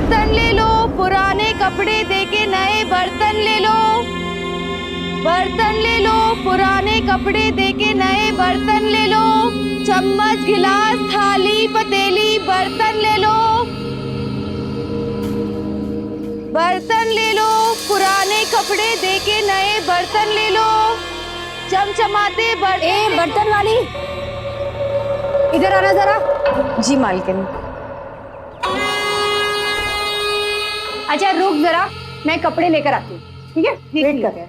बर्तन ले लो, पुराने कपड़े देके नए बर्तन ले लो। बर्तन ले लो, पुराने कपड़े देके नए बर्तन ले लो। चम्मच, गिलास, थाली, पतीली, बर्तन ले लो। बर्तन ले लो, पुराने कपड़े देके नए बर्तन ले लो। चमचमाते बर्तन। बर्तन वाली, इधर आना जरा। जी मालकिन। अच्छा रुक जरा, मैं कपड़े लेकर आती हूँ, ठीक है? वेट कर।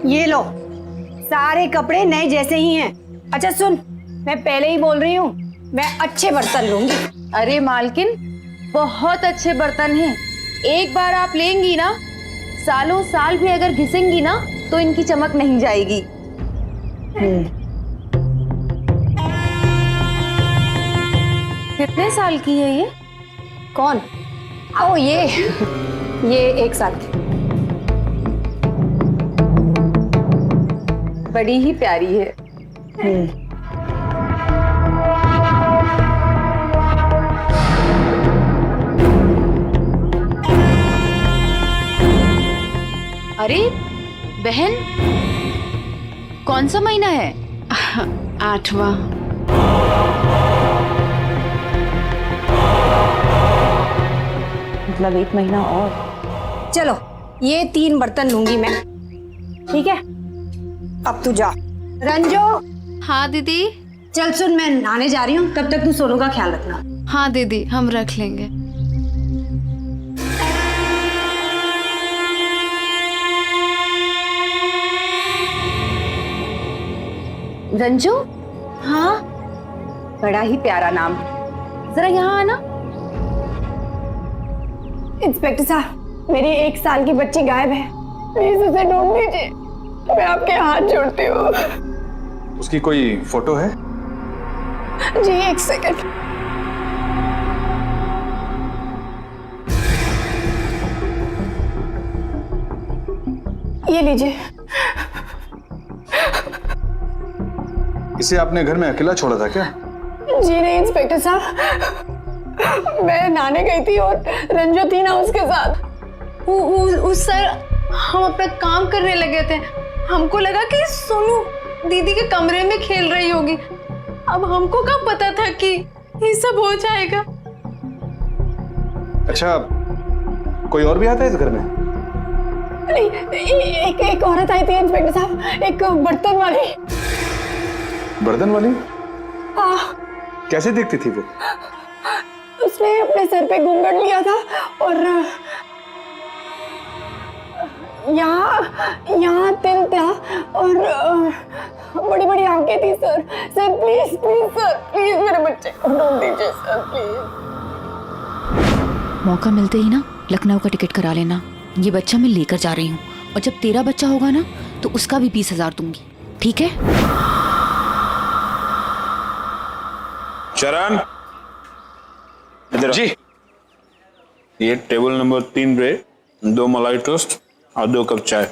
ये लो, सारे कपड़े नए जैसे ही हैं। अच्छा सुन, मैं पहले ही बोल रही हूँ, मैं अच्छे बर्तन लूंगी। अरे मालकिन, बहुत अच्छे बर्तन हैं। एक बार आप लेंगी ना, सालों साल भी अगर घिसेंगी ना तो इनकी चमक नहीं जाएगी। कितने साल की है ये? कौन? ओ ये 1 साल की। बड़ी ही प्यारी है। अरे बहन, कौन सा महीना है? 8वां। मतलब 1 महीना और। चलो, ये 3 बर्तन लूंगी मैं, ठीक है? अब तू जा। रंजो। हाँ दीदी। चल सुन, मैं नहाने जा रही हूँ, तब तक तू सोनू का ख्याल रखना। हाँ दीदी, हम रख लेंगे। रंजू। हाँ बड़ा ही प्यारा नाम है। जरा यहाँ आना। इंस्पेक्टर साहब, मेरी 1 साल की बच्ची गायब है, प्लीज उसे ढूंढ लीजिए, मैं आपके हाथ जोड़ती हूँ। उसकी कोई फोटो है? जी 1 सेकंड। ये लीजिए। इसे आपने घर में अकेला छोड़ा था क्या? जी नहीं इंस्पेक्टर साहब, मैं नहाने गई थी और रंजो थी ना उसके साथ। उस सर, हम अपना काम करने लगे थे, हमको लगा कि सोनू दीदी के कमरे में खेल रही होगी। अब हमको कब पता था कि ये सब हो जाएगा। अच्छा, कोई और भी आता है इस घर में? नहीं, एक औरत आई थी इंस्पेक्टर साहब, एक बर्तन वाली। बर्तन वाली? हाँ। कैसे दिखती थी वो? उसने अपने सर पे घूंघट लिया था और यहाँ तिल था और बड़ी बड़ी आंखें थी। सर प्लीज सर, प्लीज मेरे बच्चे को ढूंढ दीजिए सर, प्लीज। मौका मिलते ही ना लखनऊ का टिकट करा लेना। ये बच्चा मैं लेकर जा रही हूँ, और जब तेरा बच्चा होगा ना तो उसका भी 20,000 दूंगी, ठीक है? चरण, इधर जी। ये टेबल नंबर 3 पे 2 मलाई टोस्ट और 2 कप चाय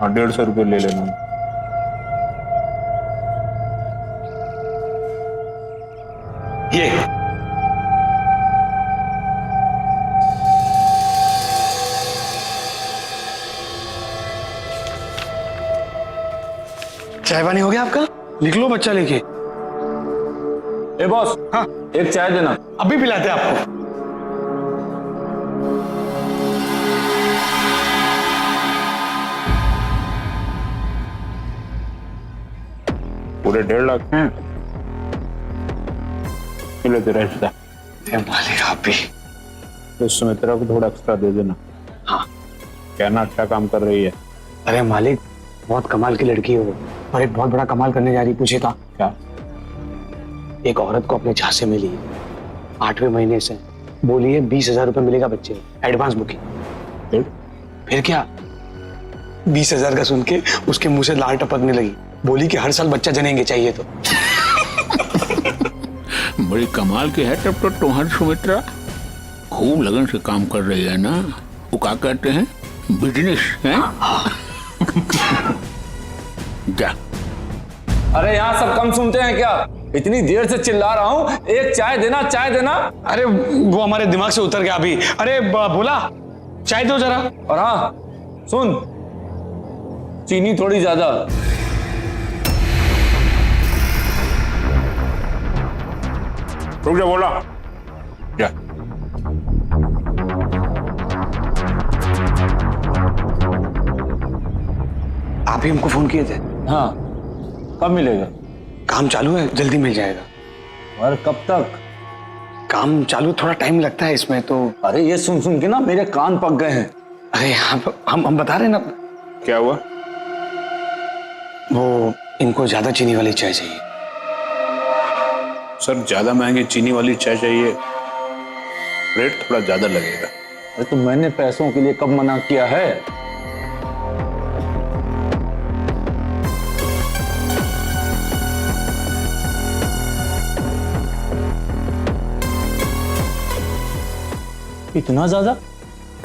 और 150 रुपये ले लेना। ये चाय पानी हो गया आपका? लिख लो बच्चा लेके। ए बॉस, हाँ, एक चाय देना। अभी पिलाते हैं आपको। पूरे 1.5 लाख हैं, ले तेरा हिस्सा। मालिक आप भी। इस समय तेरा को थोड़ा एक्स्ट्रा दे देना। हाँ। कहना अच्छा काम कर रही है। अरे मालिक, बहुत कमाल की लड़की है वो, और एक बहुत बड़ा कमाल करने जा रही। पूछे था क्या? एक औरत को अपने झांसे में ली 8वें महीने से, बोली है 20,000 रुपये मिलेगा बच्चे, एडवांस बुकिंग। फिर क्या, 20,000 का सुन के उसके मुंह से लार टपकने लगी, बोली कि हर साल बच्चा जनेंगे चाहिए तो। बड़ी कमाल की है तब तो तुम्हारी सुमित्रा, खूब लगन से काम कर रही है ना। वो क्या कहते हैं, बिजनेस है। जा। अरे यहाँ सब कम सुनते हैं क्या? इतनी देर से चिल्ला रहा हूँ, एक चाय देना, चाय देना। अरे वो हमारे दिमाग से उतर गया अभी। अरे बोला चाय दो जरा। और हाँ सुन, चीनी थोड़ी ज्यादा। रुक जा, बोला जा। आप ही हमको फोन किए थे? हाँ, कब मिलेगा? काम चालू है, जल्दी मिल जाएगा। और कब तक? काम चालू थोड़ा टाइम लगता है इसमें तो। अरे ये सुन सुन के ना मेरे कान पक गए हैं। अरे हम बता रहे हैं ना। क्या हुआ? वो इनको ज्यादा चीनी वाली चाय चाहिए। सर ज्यादा महंगी चीनी वाली चाय चाहिए, रेट थोड़ा ज्यादा लगेगा। अरे तो मैंने पैसों के लिए कब मना किया है? इतना ज्यादा?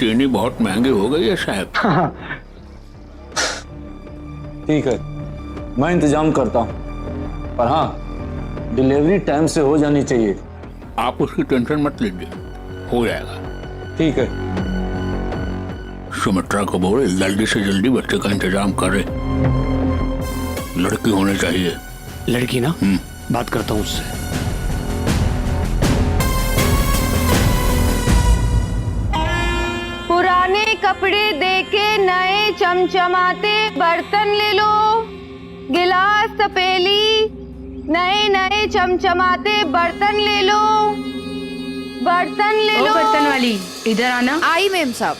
चीनी बहुत महंगी हो गई है साहब। ठीक है, मैं इंतजाम करता हूँ, पर हाँ डिलीवरी टाइम से हो जानी चाहिए। आप उसकी टेंशन मत लीजिए, हो जाएगा। ठीक है। सुमित्रा को बोले जल्दी से जल्दी बच्चे का इंतजाम करे। लड़की होनी चाहिए। लड़की ना? बात करता हूँ उससे। पुराने कपड़े देके नए चमचमाते बर्तन ले लो, गिलास तपेली नए नए चमचमाते बर्तन ले लो, बर्तन ले लो। बर्तन वाली इधर आना। आई मैम साहब।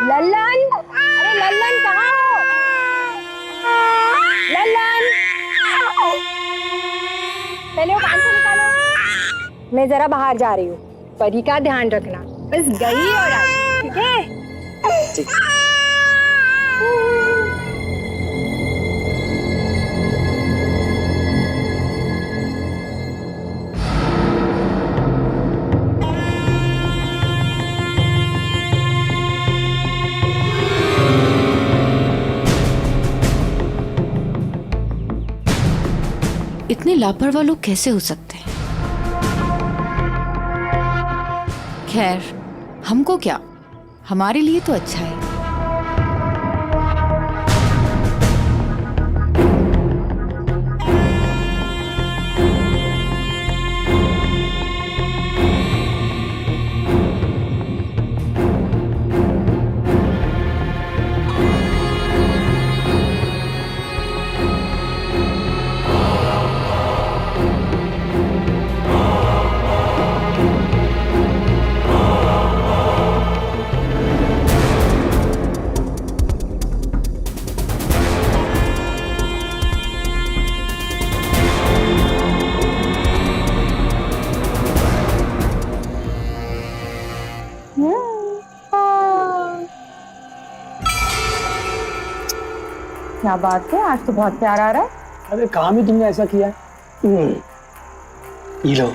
लल्लन, अरे लल्लन कहाँ हो? लल्लन, पहले वो कान से निकालो। मैं जरा बाहर जा रही हूँ, परी का ध्यान रखना। बस गई और आई, ठीक है? इतने लापरवाह लोग कैसे हो सकते हैं? खैर, हमको क्या, हमारे लिए तो अच्छा है। क्या बात है, आज तो बहुत प्यार आ रहा है। अरे काम ही तुमने ऐसा किया। ये लो।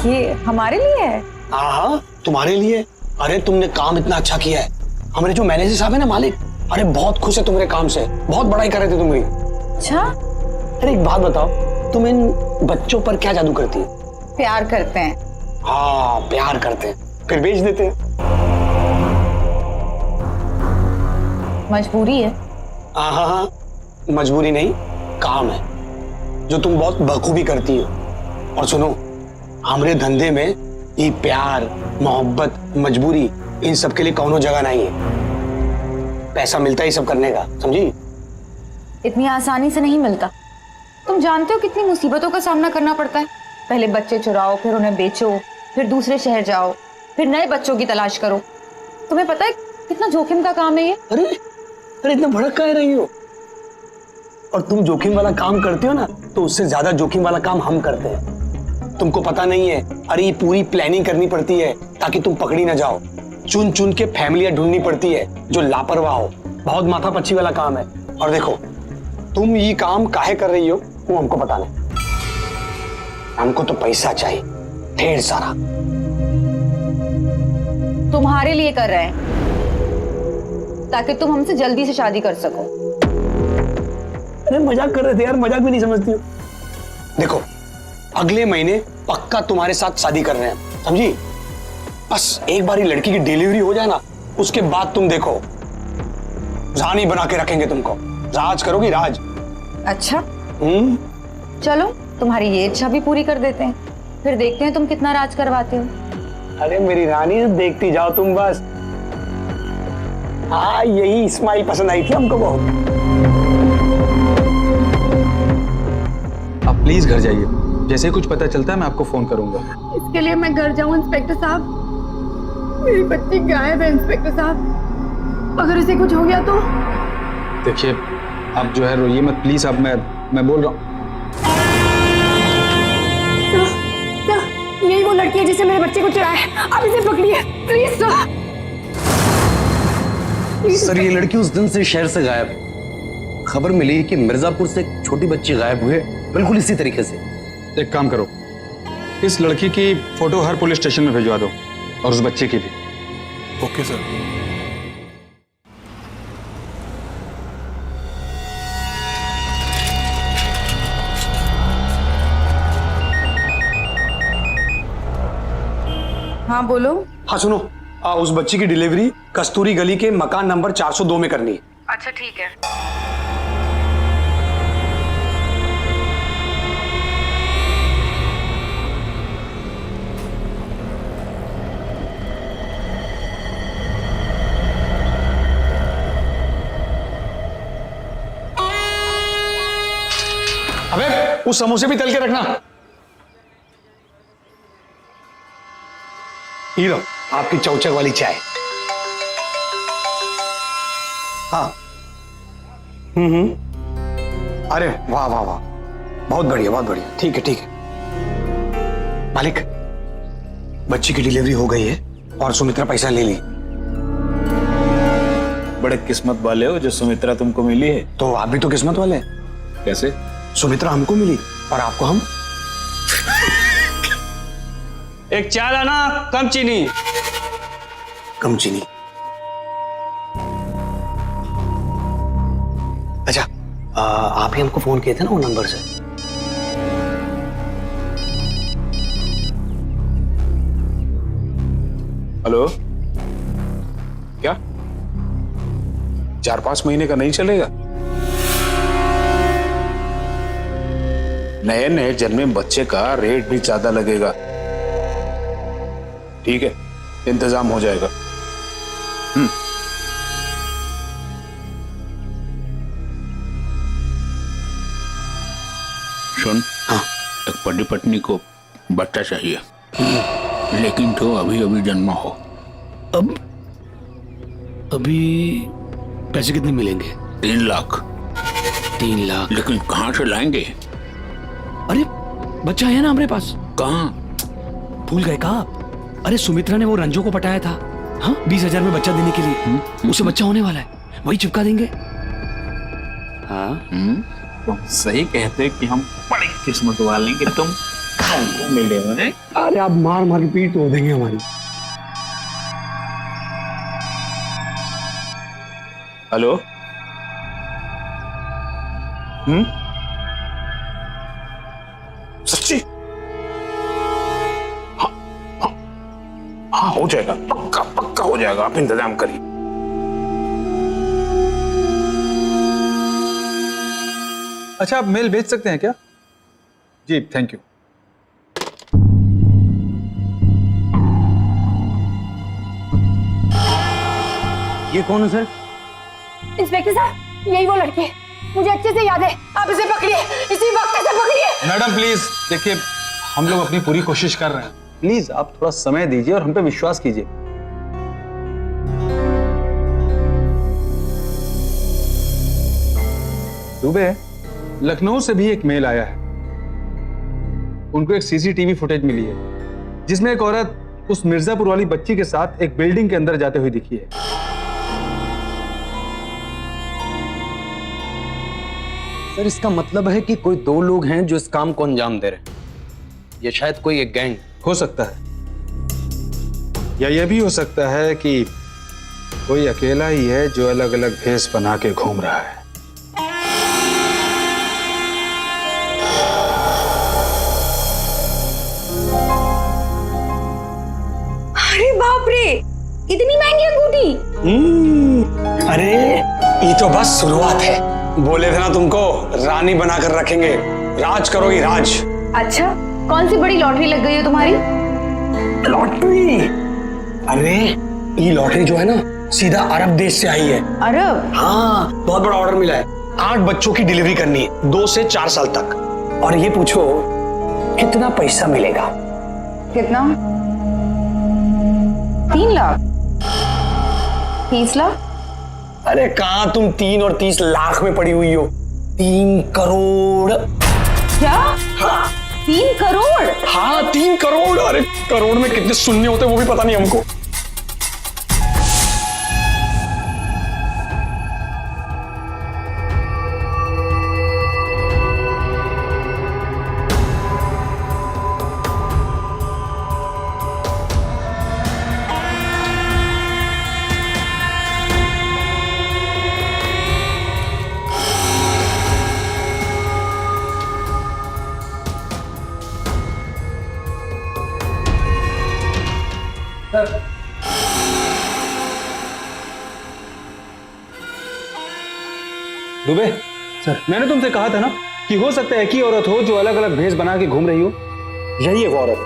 ये हमारे लिए है? हाँ, तुम्हारे लिए। अरे तुमने काम इतना अच्छा किया है। हमारे जो मैनेजर साहब है ना, मालिक, अरे बहुत खुश है तुम्हारे काम से, बहुत बड़ाई कर रहे थे तुम्हारी। अच्छा? अरे एक बात बताओ, तुम इन बच्चों पर क्या जादू करती है? प्यार करते हैं। हाँ, प्यार करते हैं, फिर बेच देते हैं। मजबूरी है। हाँ, मजबूरी नहीं, काम है जो तुम बहुत बखूबी करती हो। और सुनो, हमारे धंधे में ये प्यार, मोहब्बत, मजबूरी, इन सब के लिए कौनो जगह नहीं है। पैसा मिलता ही सब करने का, समझी? इतनी आसानी से नहीं मिलता। तुम जानते हो कितनी मुसीबतों का सामना करना पड़ता है। पहले बच्चे चुराओ, फिर उन्हें बेचो, फिर दूसरे शहर जाओ, फिर नए बच्चों की तलाश करो। तुम्हें पता है कितना जोखिम का काम है ये? अरे इतना भड़क काहे रही हो? और तुम जोखिम वाला काम करते हो ना, तो उससे ज्यादा जोखिम वाला काम हम करते हैं। तुमको पता नहीं है, अरे ये पूरी प्लानिंग करनी पड़ती है ताकि तुम पकड़ी ना जाओ। चुन चुन के फैमिलियां ढूंढनी पड़ती है जो लापरवाह हो। बहुत माथापच्ची वाला काम है। और देखो, तुम ये काम काहे कर रही हो वो हमको बताना। हमको तो पैसा चाहिए, ढेर सारा। तुम्हारे लिए कर रहे हैं ताकि तुम हमसे जल्दी से शादी कर सको। अरे मजाक कर रहे थे यार, मजाक भी नहीं समझती हो। देखो अगले महीने पक्का तुम्हारे साथ शादी कर रहे हैं, समझी? बस एक बार ये लड़की की डिलीवरी हो जाए ना, उसके बाद तुम देखो रानी बना के रखेंगे तुमको। राज करोगी, राज। अच्छा चलो तुम्हारी ये इच्छा भी पूरी कर देते हैं, फिर देखते हैं तुम कितना राज करवाते हो। अरे मेरी रानी देखती जाओ तुम बस। हाँ यही इस्माइल पसंद आई थी हमको बहुत। आप प्लीज घर जाइए, जैसे कुछ पता चलता है मैं आपको फोन करूंगा। इसके लिए मैं घर जाऊं इंस्पेक्टर साहब? मेरी बच्ची गायब है इंस्पेक्टर साहब, अगर उसे कुछ हो गया तो? देखिए आप जो है रोइए मत प्लीज, अब मैं बोल रहा हूँ। यही वो लड़की है जिसे मेरे बच्चे को चुराया है, आप इसे पकड़िए प्लीज सर। सर ये लड़की उस दिन से शहर से गायब है। खबर मिली कि मिर्जापुर से एक छोटी बच्ची गायब हुई है, बिल्कुल इसी तरीके से। एक काम करो, इस लड़की की फोटो हर पुलिस स्टेशन में भिजवा दो और उस बच्चे की भी। Okay sir. हाँ बोलो। हाँ सुनो, उस बच्ची की डिलीवरी कस्तूरी गली के मकान नंबर 402 में करनी है। अच्छा ठीक है। अबे उस समोसे भी तल के रखना। हीरो आपकी चौचक वाली चाय। हाँ अरे वाह वाह वाह, बहुत बढ़िया बहुत बढ़िया। ठीक है ठीक है। मालिक बच्ची की डिलीवरी हो गई है और सुमित्रा पैसा ले ली। बड़े किस्मत वाले हो जो सुमित्रा तुमको मिली है। तो आप भी तो किस्मत वाले हैं। कैसे? सुमित्रा हमको मिली और आपको हम। एक चाय लाना, कम चीनी। कम चीनी। अच्छा आप ही हमको फोन किए थे ना वो नंबर से? हेलो, क्या 4-5 महीने का नहीं चलेगा? नए नए जन्मे बच्चे का रेट भी ज्यादा लगेगा। ठीक है, इंतजाम हो जाएगा। सुन, हाँ एक बड़ी पत्नी को बच्चा चाहिए, लेकिन तो अभी अभी जन्मा हो। अब अभी पैसे कितने मिलेंगे? 3 लाख। 3 लाख? लेकिन कहाँ से लाएंगे? अरे बच्चा है ना हमारे पास। कहाँ? भूल गए का आप? अरे सुमित्रा ने वो रंजू को पटाया था, हाँ 20,000 में बच्चा देने के लिए। उसे बच्चा होने वाला है, वही चिपका देंगे। हाँ तुम सही कहते कि हम बड़ी किस्मत वाले कि तुम मिले हो। अरे आप मार मार के पीट तो देंगे हमारी। हेलो, सच्ची? हाँ हाँ हाँ हो जाएगा, पक्का पक्का हो जाएगा। आप इंतजाम करिए। अच्छा आप मेल भेज सकते हैं क्या? जी थैंक यू। ये कौन है सर? इंस्पेक्टर साहब यही वो लड़की है, मुझे अच्छे से याद है। आप इसे पकड़िए, इसी वक्त इसे पकड़िए। मैडम प्लीज देखिए, हम लोग अपनी पूरी कोशिश कर रहे हैं, प्लीज आप थोड़ा समय दीजिए और हम पे विश्वास कीजिए। सुबह लखनऊ से भी एक मेल आया है। उनको एक सीसीटीवी फुटेज मिली है जिसमें एक औरत उस मिर्जापुर वाली बच्ची के साथ एक बिल्डिंग के अंदर जाते हुए दिखी है। सर इसका मतलब है कि कोई दो लोग हैं जो इस काम को अंजाम दे रहे हैं, या शायद कोई एक गैंग। हो सकता है, या यह भी हो सकता है कि कोई अकेला ही है जो अलग अलग भेष बना के घूम रहा है। अरे बाप रे, इतनी महंगी अंगूठी। अरे ये तो बस शुरुआत है। बोले थे ना तुमको, रानी बनाकर रखेंगे, राज करोगी राज। अच्छा, कौन सी बड़ी लॉटरी लग गई है तुम्हारी? लॉटरी? अरे ये लॉटरी जो है ना, सीधा अरब देश से आई है। अरब? हाँ, बहुत बड़ा ऑर्डर मिला है। 8 बच्चों की डिलीवरी करनी है 2 से 4 साल तक। और ये पूछो कितना पैसा मिलेगा? कितना? 3 लाख? 30 लाख? अरे कहाँ तुम 3 और 30 लाख में पड़ी हुई हो, 3 करोड़। क्या? हाँ 3 करोड़? हाँ 3 करोड़। अरे करोड़ में कितने शून्य होते हैं वो भी पता नहीं हमको। दुबे सर, मैंने तुमसे कहा था ना कि हो सकता है कि औरत हो जो अलग अलग भेष बना के घूम रही हो। यही है वो औरत।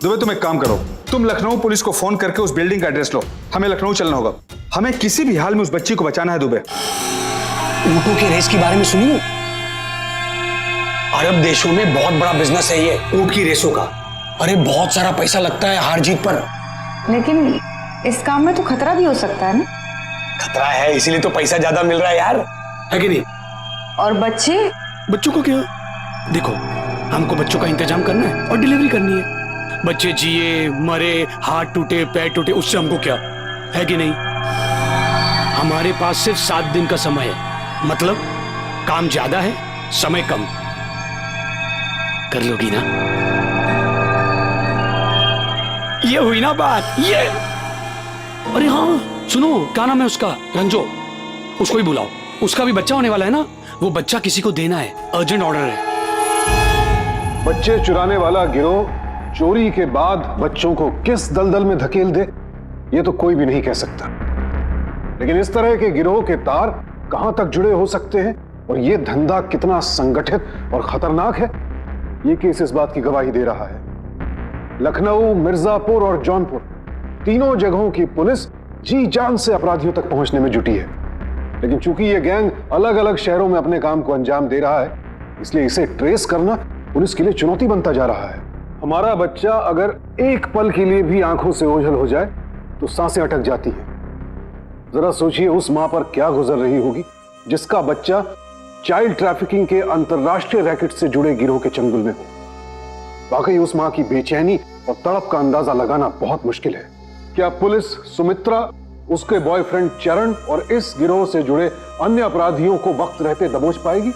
दुबे तुम एक काम करो, तुम लखनऊ पुलिस को फोन करके उस बिल्डिंग का एड्रेस लो। हमें लखनऊ चलना होगा, हमें किसी भी हाल में उस बच्ची को बचाना है। दुबे, ऊँटों के रेस के बारे में सुनी हो? अरब देशों में बहुत बड़ा बिजनेस है ये ऊँट की रेसों का। अरे बहुत सारा पैसा लगता है हार जीत पर। लेकिन इस काम में तो खतरा भी हो सकता है ना? खतरा है, इसीलिए तो पैसा ज्यादा मिल रहा है यार, है कि नहीं? और बच्चे? बच्चों को क्या? देखो, हमको बच्चों का इंतजाम करना है और डिलीवरी करनी है। बच्चे जिए मरे, हाथ टूटे पैर टूटे, उससे हमको क्या, है कि नहीं? हमारे पास सिर्फ 7 दिन का समय है, मतलब काम ज्यादा है समय कम। कर लोगी ना? ये हुई ना बात, ये। अरे हाँ सुनो, क्या नाम है उसका? रंजो, उसको ही बुलाओ। उसका भी बच्चा होने वाला है ना, वो बच्चा किसी को देना है, अर्जेंट ऑर्डर है। बच्चे चुराने वाला गिरोह चोरी के बाद बच्चों को किस दलदल में धकेल दे, ये तो कोई भी नहीं कह सकता। लेकिन इस तरह के गिरोह के तार कहां तक जुड़े हो सकते हैं और ये धंधा कितना संगठित और खतरनाक है, ये केस इस बात की गवाही दे रहा है। लखनऊ, मिर्जापुर और जौनपुर, तीनों जगहों की पुलिस जी जान से अपराधियों तक पहुंचने में जुटी है। लेकिन चूंकि यह गैंग अलग अलग शहरों में अपने काम को अंजाम दे रहा है, इसलिए इसे ट्रेस करना पुलिस के लिए चुनौती बनता जा रहा है। हमारा बच्चा अगर एक पल के लिए भी आंखों से ओझल हो जाए तो सांसें अटक जाती हैं। जरा सोचिए उस मां पर क्या गुजर रही होगी जिसका बच्चा चाइल्ड ट्रैफिकिंग के अंतरराष्ट्रीय रैकेट से जुड़े गिरोह के चंगुल में हो। वाकई उस मां की बेचैनी और तड़प का अंदाजा लगाना बहुत मुश्किल है। क्या पुलिस सुमित्रा, उसके बॉयफ्रेंड चरण और इस गिरोह से जुड़े अन्य अपराधियों को वक्त रहते दबोच पाएगी,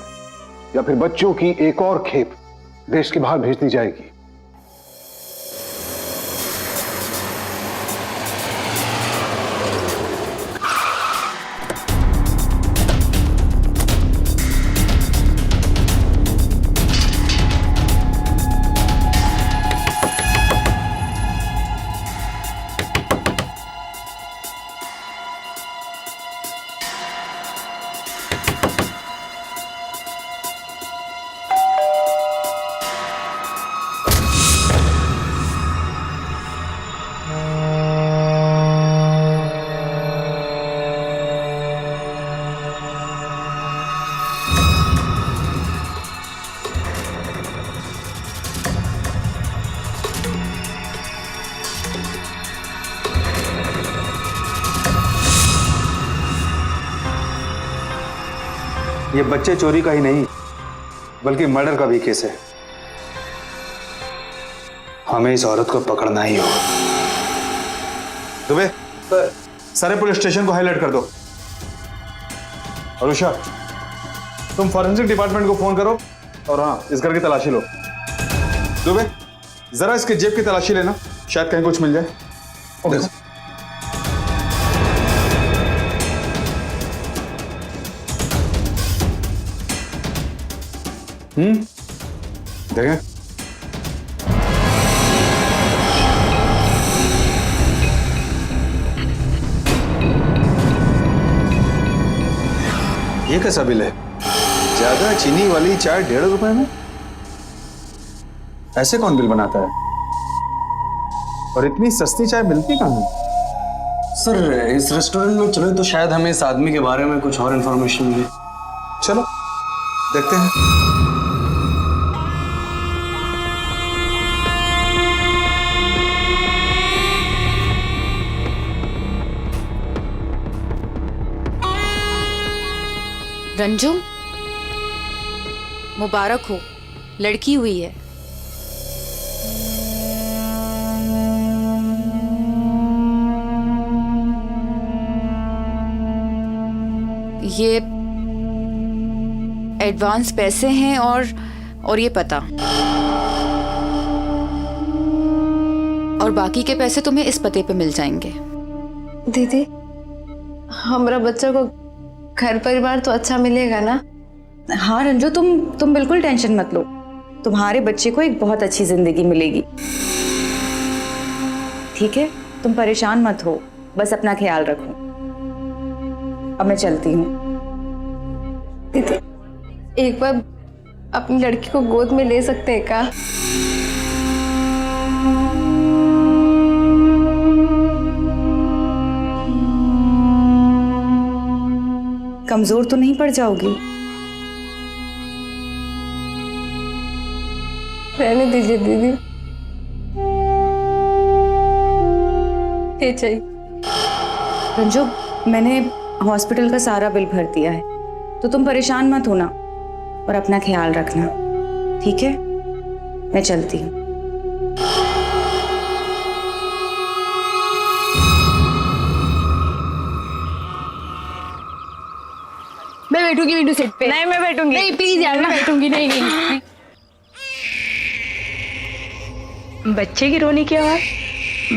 या फिर बच्चों की एक और खेप देश के बाहर भेज दी जाएगी? ये बच्चे चोरी का ही नहीं बल्कि मर्डर का भी केस है। हमें इस औरत को पकड़ना ही होगा। दुबे, सारे पुलिस स्टेशन को हाईलाइट कर दो। और उषा, तुम फॉरेंसिक डिपार्टमेंट को फोन करो और हाँ, इस घर की तलाशी लो। दुबे, जरा इसके जेब की तलाशी लेना, शायद कहीं कुछ मिल जाए। देखो। देखें। ये कैसा बिल है? ज्यादा चीनी वाली चाय 1.5 रुपए में? ऐसे कौन बिल बनाता है? और इतनी सस्ती चाय मिलती कहाँ है? सर इस रेस्टोरेंट में चले तो शायद हमें इस आदमी के बारे में कुछ और इंफॉर्मेशन मिले। चलो देखते हैं। रंजू, मुबारक हो, लड़की हुई है। ये एडवांस पैसे हैं और ये पता, और बाकी के पैसे तुम्हें इस पते पे मिल जाएंगे। दीदी, हमारा बच्चा को घर परिवार तो अच्छा मिलेगा ना? हाँ रंजू, तुम बिल्कुल टेंशन मत लो, तुम्हारे बच्चे को एक बहुत अच्छी जिंदगी मिलेगी। ठीक है, तुम परेशान मत हो, बस अपना ख्याल रखो। अब मैं चलती हूँ। दीदी, एक बार अपनी लड़की को गोद में ले सकते हैं क्या? कमजोर तो नहीं पड़ जाओगी? रहने दीजिए दीदी, ये चाहिए। रंजू, मैंने हॉस्पिटल का सारा बिल भर दिया है, तो तुम परेशान मत होना और अपना ख्याल रखना, ठीक है? मैं चलती हूँ। मैं बैठूंगी विंडो सीट पे। नहीं, मैं बैठूंगी। नहीं प्लीज यार, मैं बैठूंगी। नहीं नहीं, नहीं। बच्चे की रोने की आवाज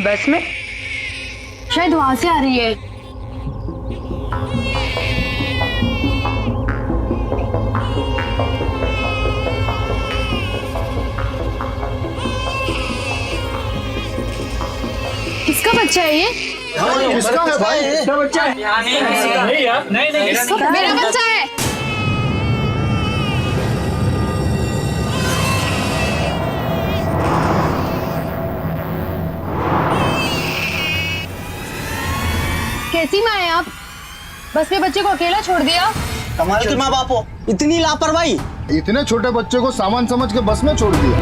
बस में शायद वहां से आ रही है। किसका बच्चा है ये? किसका है भाई? बच्चा है? नहीं यार, नहीं मेरा बच्चा है। कैसी माँ है आप? बस में बच्चे को अकेला छोड़ दिया। कमाल के माँ बाप हो, इतनी लापरवाही। इतने छोटे बच्चे को सामान समझ के बस में छोड़ दिया।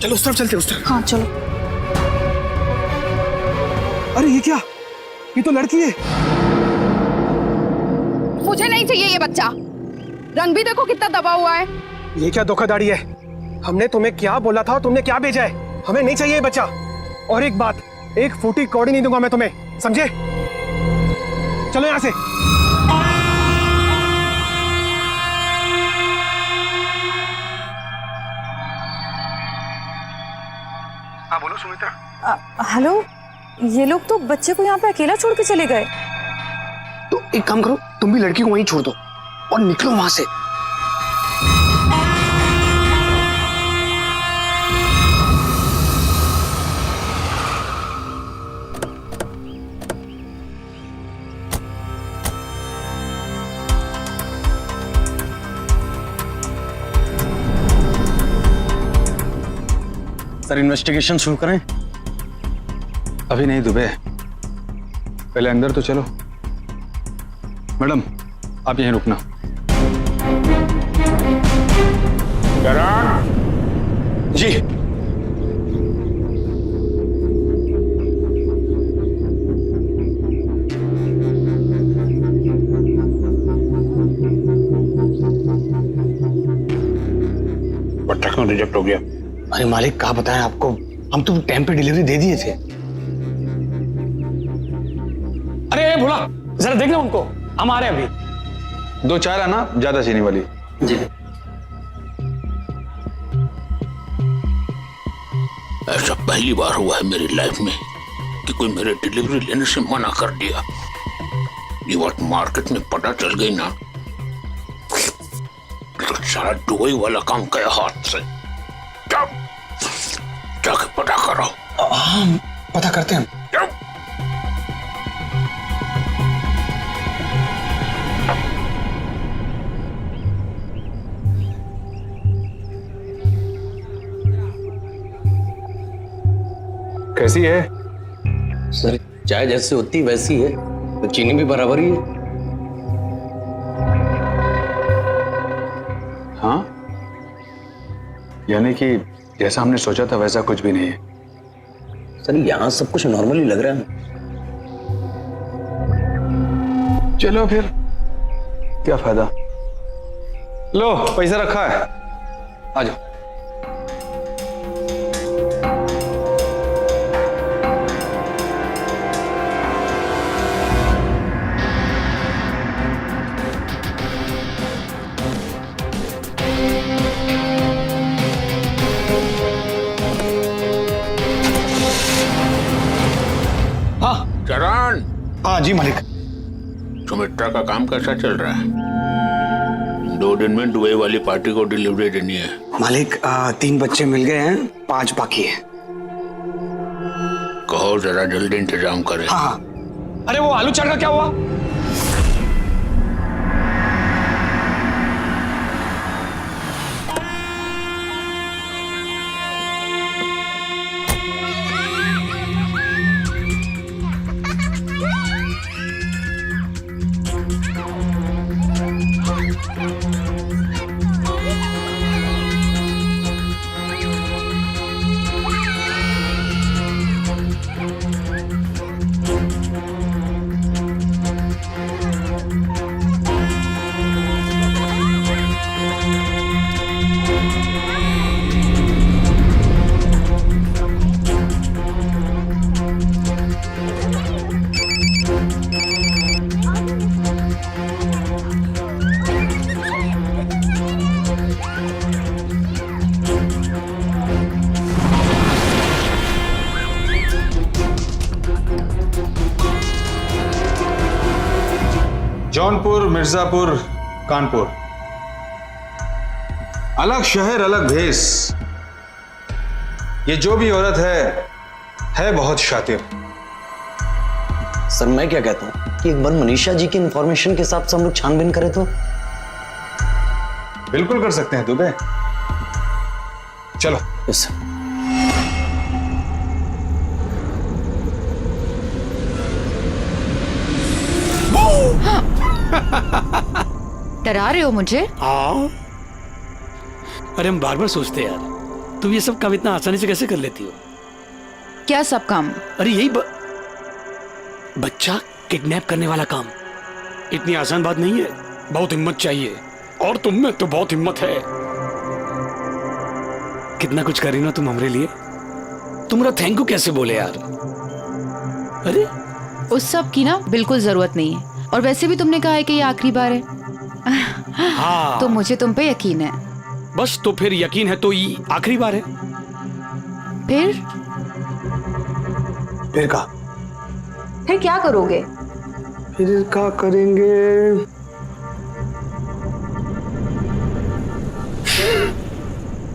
चलो उस तरफ चलते, उस तरफ। हाँ चलो। अरे ये क्या? ये तो लड़की है। मुझे नहीं चाहिए ये बच्चा। रंग भी देखो कितना दबा हुआ है। ये क्या धोखाधड़ी है? हमने तुम्हें क्या बोला था, तुमने क्या भेजा है? हमें नहीं चाहिए ये बच्चा। और एक बात, एक फूटी कौड़ी नहीं दूंगा मैं तुम्हें, समझे? चलो यहां से। हाँ बोलो सुमित्रा। हेलो, ये लोग तो बच्चे को यहाँ पे अकेला छोड़ के चले गए। तो एक काम करो, तुम भी लड़की को वहीं छोड़ दो और निकलो वहां से। सर इन्वेस्टिगेशन शुरू करें? अभी नहीं दुबे, पहले अंदर तो चलो। मैडम, आप यहीं रुकना। जी। बच्चा क्यों रिजेक्ट हो गया? अरे मालिक, कहा बताएं आपको, हम तो टाइम पे डिलीवरी दे दिए थे। अरे ए भोला, जरा देखना उनको, हम आ रहे हैं अभी। 2 चाय आना, ज्यादा चीनी वाली। जी। ऐसा पहली बार हुआ है मेरी लाइफ में कि कोई मेरे डिलीवरी लेने से मना कर दिया। ये बात मार्केट में पता चल गई ना तो सारा दुबई वाला काम गया हाथ से। जाके पता करो। हाँ, पता करते हैं। कैसी है? सर चाय जैसे होती वैसी है, तो चीनी भी बराबर ही है। हाँ, यानी कि जैसा हमने सोचा था वैसा कुछ भी नहीं है। सर यहाँ सब कुछ नॉर्मली लग रहा है। चलो फिर क्या फायदा। लो पैसा रखा है, आ जाओ। चरण, हाँ जी मालिक। सुमित्रा का काम कैसा चल रहा है? 2 दिन में दुबई वाली पार्टी को डिलीवरी देनी है। मालिक 3 बच्चे मिल गए हैं, 5 बाकी है। कहो जरा जल्दी इंतजाम करें। हाँ। अरे वो आलू चाट का क्या हुआ? जौनपुर, मिर्जापुर, कानपुर, अलग शहर अलग भेस। ये जो भी औरत है बहुत शातिर। सर मैं क्या कहता हूँ कि एक बार मनीषा जी की इंफॉर्मेशन के हिसाब से हम लोग छानबीन करें तो? बिल्कुल कर सकते हैं दुबे, चलो। Yes sir. डरा रहे हो मुझे? हाँ। अरे हम बार बार सोचते हैं यार, तुम ये सब काम इतना आसानी से कैसे कर लेती हो? क्या सब काम? अरे यही बच्चा किडनैप करने वाला काम इतनी आसान बात नहीं है, बहुत हिम्मत चाहिए, और तुम में तो बहुत हिम्मत है। कितना कुछ करी ना तुम हमरे लिए, तुम्हारा थैंक यू कैसे बोले यार। अरे उस सब की ना बिल्कुल जरूरत नहीं है, और वैसे भी तुमने कहा है कि ये आखिरी बार है। हाँ तो मुझे तुम पे यकीन है। बस, तो फिर यकीन है तो ये आखिरी बार है। फिर का? फिर क्या करोगे? फिर क्या करेंगे?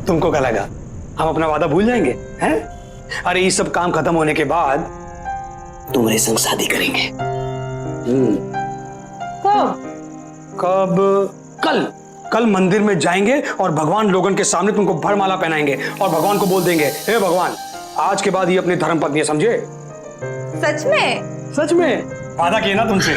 तुमको क्या लगा हम अपना वादा भूल जाएंगे हैं? अरे ये सब काम खत्म होने के बाद तुम्हारे संग शादी करेंगे। कब? कल मंदिर में जाएंगे और भगवान लोगन के सामने तुमको भरमाला पहनाएंगे और भगवान को बोल देंगे, हे भगवान, आज के बाद ये अपनी धर्म पत्नी है, समझे? सच में? सच में वादा किया ना तुमसे।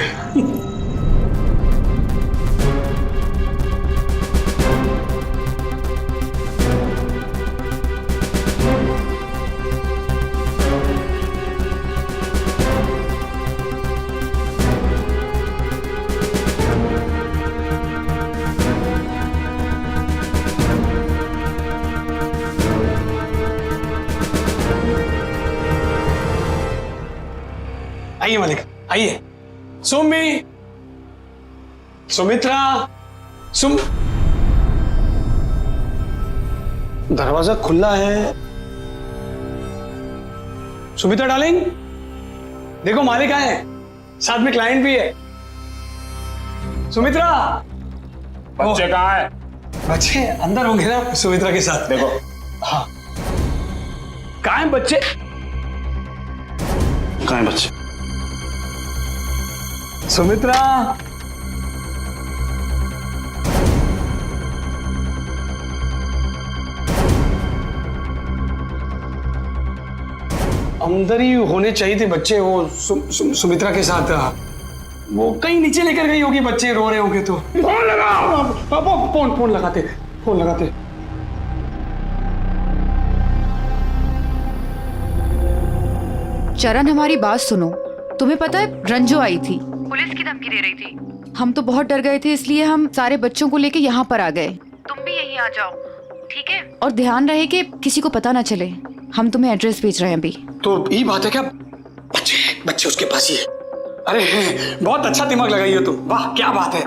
आइए मालिक, आइए। सुमित्रा दरवाजा खुला है। सुमित्रा डार्लिंग, देखो मालिक आए हैं, साथ में क्लाइंट भी है। सुमित्रा, बच्चे कहाँ है? बच्चे अंदर होंगे ना सुमित्रा के साथ। देखो। हाँ, कहाँ हैं बच्चे? कहाँ है बच्चे? सुमित्रा, अंदर ही होने चाहिए थे बच्चे। वो सुमित्रा के साथ वो कहीं नीचे लेकर गई होगी, बच्चे रो रहे होंगे तो। फोन लगाओ। फोन लगाते। चरण, हमारी बात सुनो। तुम्हें पता है रंजू आई थी, पुलिस की धमकी दे रही थी। हम तो बहुत डर गए थे, इसलिए हम सारे बच्चों को लेके यहाँ पर आ गए। तुम भी यहीं आ जाओ, ठीक है? और ध्यान रहे कि किसी को पता ना चले। हम तुम्हें एड्रेस भेज रहे हैं अभी। तो ये बात है क्या? बच्चे उसके पास ही है। अरे बहुत अच्छा दिमाग लगाई हो तुम, वाह क्या बात है।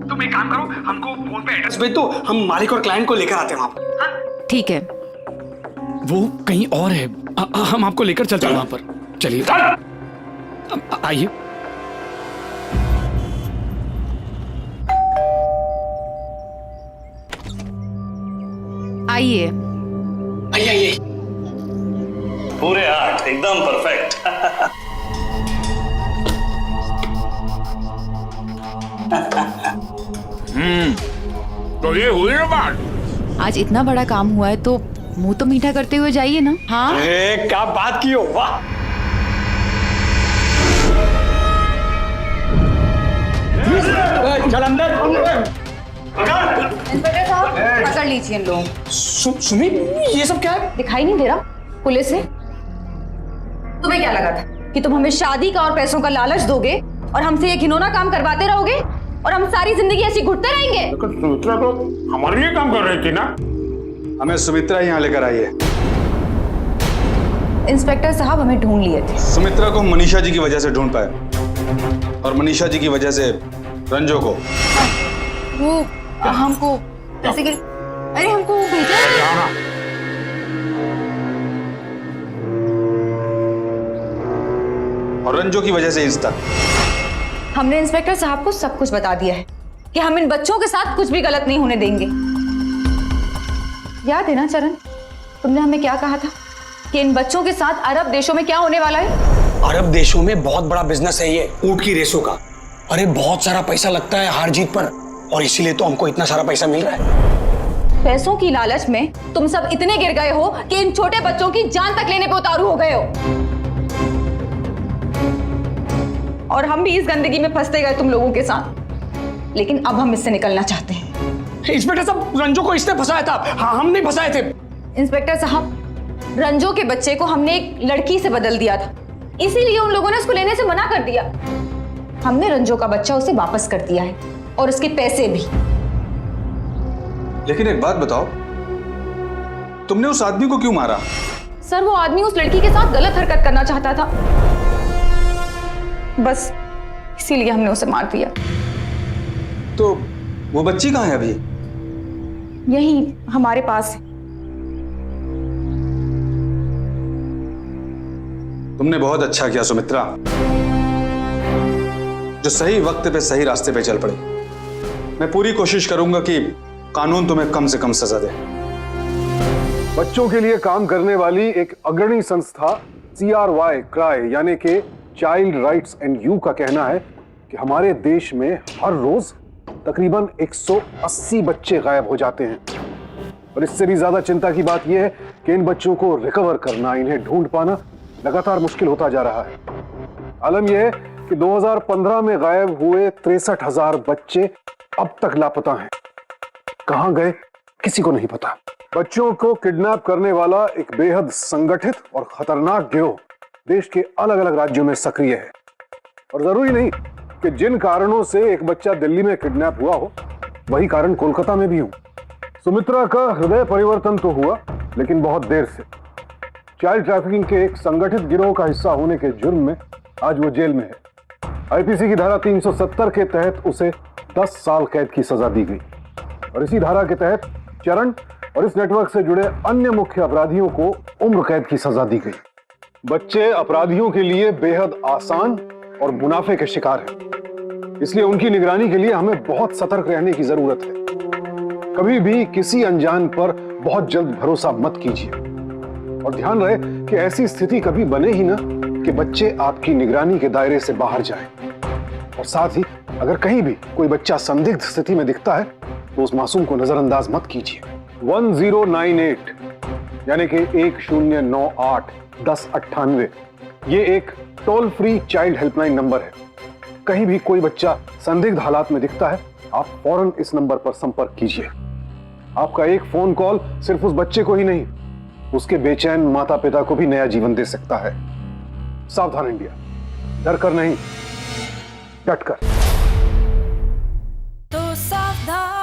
तुम एक काम करो, हमको फोन पे एड्रेस भेज दो, हम मालिक और क्लाइंट को लेकर आते हैं वहां पर। ठीक है। वो कहीं और है, हम आपको लेकर चलते हैं वहां पर। चलिए आइए। आइए। आइए। पूरे 8 एकदम परफेक्ट। तो ये हुई ना बात। आज इतना बड़ा काम हुआ है तो मुंह तो मीठा करते हुए जाइए ना। हाँ, क्या बात की हो, वाह। चल अंदर। इंस्पेक्टर साहब, पकड़ लीजिए इन लोग। सुमी, ये सब क्या है? दिखाई नहीं दे रहा? पुलिस है। तुम्हें क्या लगा था कि तुम हमें शादी का और पैसों का लालच दोगे और हमसे ये घिनौना काम करवाते रहोगे और हम सारी जिंदगी ऐसी घुटते रहेंगे? सुमित्रा तो हमारे लिए काम कर रही थी ना। हमें सुमित्रा यहाँ लेकर आई है। इंस्पेक्टर साहब, हमें ढूंढ लिए थे। सुमित्रा को मनीषा जी की वजह से ढूंढ पाए और मनीषा जी की वजह से रंजो को। वो हमको ऐसे अरे हमको भेजा है। और रंजो की वजह से इंस्टा। हमने इंस्पेक्टर साहब को सब कुछ बता दिया है कि हम इन बच्चों के साथ कुछ भी गलत नहीं होने देंगे। याद है ना चरण, तुमने हमें क्या कहा था कि इन बच्चों के साथ अरब देशों में क्या होने वाला है? अरब देशों में बहुत बड़ा बिजनेस है ये ऊंट की रेसों का। अरे बहुत सारा पैसा लगता है हार जीत पर, और इसीलिए तो हमको इतना सारा पैसा मिल रहा है। पैसों की लालच में तुम सब इतने गिर गए हो कि इन छोटे बच्चों की जान तक लेने पे उतारू हो गए हो। और हम भी इस गंदगी में फंसते गए तुम लोगों के साथ, लेकिन अब हम इससे निकलना चाहते हैं। इंस्पेक्टर साहब, रंजो को इसने फंसाया था। हाँ, हम नहीं फंसाए थे। इंस्पेक्टर साहब, रंजो के बच्चे को हमने एक लड़की से बदल दिया था, इसीलिए उन लोगों ने उसको लेने से मना कर दिया। हमने रंजो का बच्चा उसे वापस कर दिया है और उसके पैसे भी। लेकिन एक बात बताओ, तुमने उस आदमी को क्यों मारा? सर, वो आदमी उस लड़की के साथ गलत हरकत करना चाहता था, बस इसीलिए हमने उसे मार दिया। तो वो बच्ची कहाँ है अभी? यही हमारे पास है। तुमने बहुत अच्छा किया सुमित्रा, जो सही वक्त पे सही रास्ते पे चल पड़े। मैं पूरी कोशिश करूंगा कि कानून तुम्हें कम से कम सजा दे। बच्चों के लिए काम करने वाली एक अग्रणी संस्था CRY क्राई यानी कि चाइल्ड राइट्स एंड यू का कहना है कि हमारे देश में हर रोज तकरीबन 180 बच्चे गायब हो जाते हैं। और इससे भी ज्यादा चिंता की बात यह है कि इन बच्चों को रिकवर करना, इन्हें ढूंढ पाना लगातार मुश्किल होता जा रहा है। आलम यह है कि 2015 में गायब हुए 63,000 बच्चे अब तक लापता हैं। कहां गए किसी को नहीं पता। बच्चों को किडनैप करने वाला एक बेहद संगठित और खतरनाक गिरोह देश के अलग अलग राज्यों में सक्रिय है। और जरूरी नहीं कि जिन कारणों से एक बच्चा दिल्ली में किडनैप हुआ हो, वही कारण कोलकाता में भी हो। सुमित्रा का हृदय परिवर्तन तो हुआ, लेकिन बहुत देर से। चाइल्ड ट्रैफिकिंग के एक संगठित गिरोह का हिस्सा होने के जुर्म में आज वो जेल में है। आईपीसी की धारा 370 के तहत उसे 10 साल कैद की सजा दी गई और इसी धारा के तहत चरण और इस नेटवर्क से जुड़े अन्य मुख्य अपराधियों को उम्र कैद की सजा दी गई। बच्चे अपराधियों के लिए बेहद आसान और मुनाफे के शिकार हैं, इसलिए उनकी निगरानी के लिए हमें बहुत सतर्क रहने की जरूरत है। कभी भी किसी अनजान पर बहुत जल्द भरोसा मत कीजिए और ध्यान रहे कि ऐसी स्थिति कभी बने ही ना कि बच्चे आपकी निगरानी के दायरे से बाहर जाएं। और साथ ही अगर कहीं भी कोई बच्चा संदिग्ध स्थिति में दिखता है तो उस मासूम को नजरअंदाज मत कीजिए। 1098 यानी कि 1098-1098 ये एक toll free child helpline number है। कहीं भी कोई बच्चा संदिग्ध हालात में दिखता है, आप फौरन इस नंबर पर संपर्क कीजिए। आपका एक फोन कॉल सिर्फ उस बच्चे को ही नहीं, उसके बेचैन माता पिता को भी नया जीवन दे सकता है। सावधान इंडिया, डर कर नहीं, डट कर। तो सावधान।